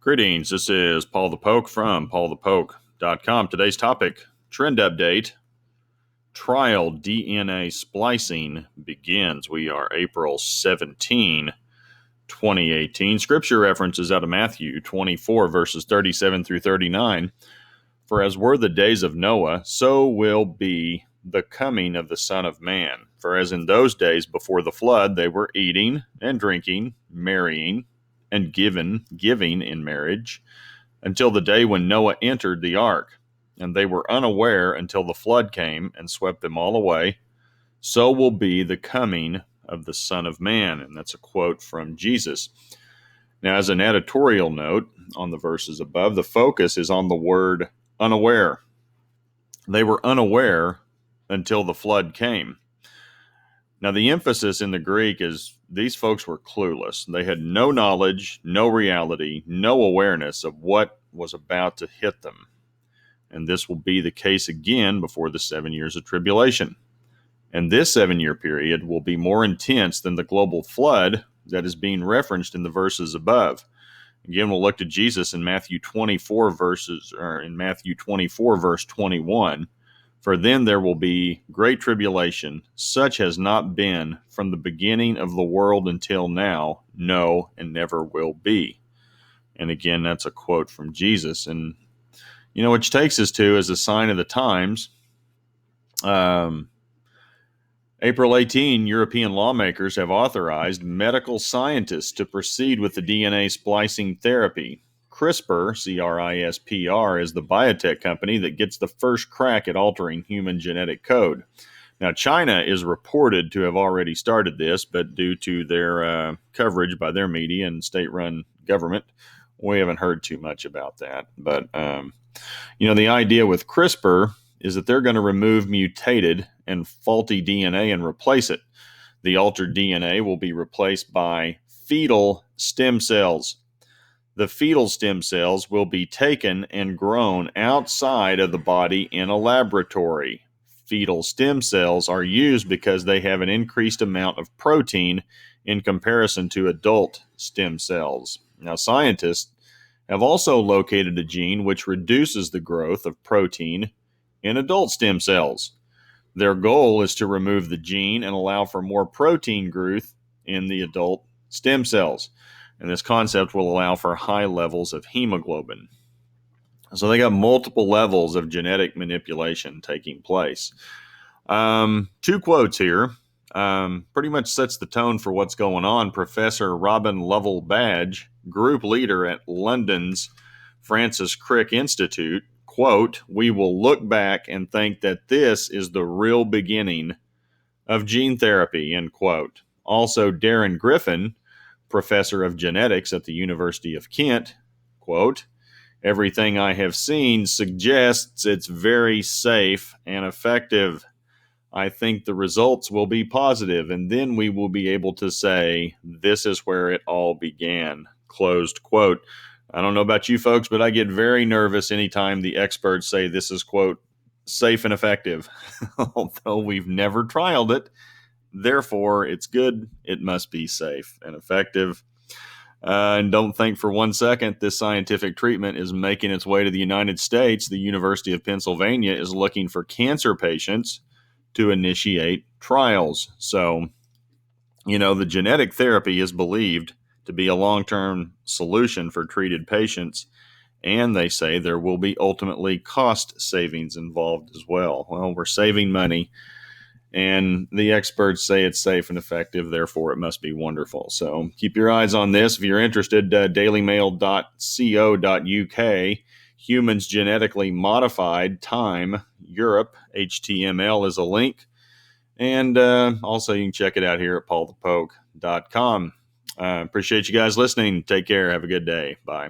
Greetings, this is Paul the Poke from paulthepoke.com. Today's topic, trend update, trial DNA splicing begins. We are April 17, 2018. Scripture references out of Matthew 24, verses 37 through 39. For as were the days of Noah, so will be the coming of the Son of Man. For as in those days before the flood, they were eating and drinking, marrying, and giving in marriage, until the day when Noah entered the ark, and they were unaware until the flood came and swept them all away. So will be the coming of the Son of Man. And that's a quote from Jesus. Now, as an editorial note on the verses above, the focus is on the word unaware. They were unaware until the flood came. Now, the emphasis in the Greek is these folks were clueless. They had no knowledge, no reality, no awareness of what was about to hit them. And this will be the case again before the 7 years of tribulation. And this 7-year period will be more intense than the global flood that is being referenced in the verses above. Again, we'll look to Jesus in Matthew 24 verse 21. For then there will be great tribulation, such has not been from the beginning of the world until now, no, and never will be. And again, that's a quote from Jesus. And, which takes us to, as a sign of the times, April 18, European lawmakers have authorized medical scientists to proceed with the DNA splicing therapy. CRISPR, C-R-I-S-P-R, is the biotech company that gets the first crack at altering human genetic code. Now, China is reported to have already started this, but due to their coverage by their media and state-run government, we haven't heard too much about that. But, the idea with CRISPR is that they're going to remove mutated and faulty DNA and replace it. The altered DNA will be replaced by fetal stem cells. The fetal stem cells will be taken and grown outside of the body in a laboratory. Fetal stem cells are used because they have an increased amount of protein in comparison to adult stem cells. Now, scientists have also located a gene which reduces the growth of protein in adult stem cells. Their goal is to remove the gene and allow for more protein growth in the adult stem cells. And this concept will allow for high levels of hemoglobin. So they got multiple levels of genetic manipulation taking place. Two quotes here. Pretty much sets the tone for what's going on. Professor Robin Lovell Badge, group leader at London's Francis Crick Institute, quote, "We will look back and think that this is the real beginning of gene therapy," end quote. Also, Darren Griffin, professor of genetics at the University of Kent, quote, "Everything I have seen suggests it's very safe and effective. I think the results will be positive, and then we will be able to say this is where it all began," closed quote. I don't know about you folks, but I get very nervous anytime the experts say this is, quote, safe and effective, although we've never trialed it. Therefore, it's good. It must be safe and effective. And don't think for 1 second this scientific treatment is making its way to the United States. The University of Pennsylvania is looking for cancer patients to initiate trials. So, the genetic therapy is believed to be a long-term solution for treated patients. And they say there will be ultimately cost savings involved as well. Well, we're saving money. And the experts say it's safe and effective, therefore it must be wonderful. So keep your eyes on this. If you're interested, dailymail.co.uk, humans genetically modified time, Europe, HTML is a link. And also you can check it out here at paulthepoke.com. Appreciate you guys listening. Take care. Have a good day. Bye.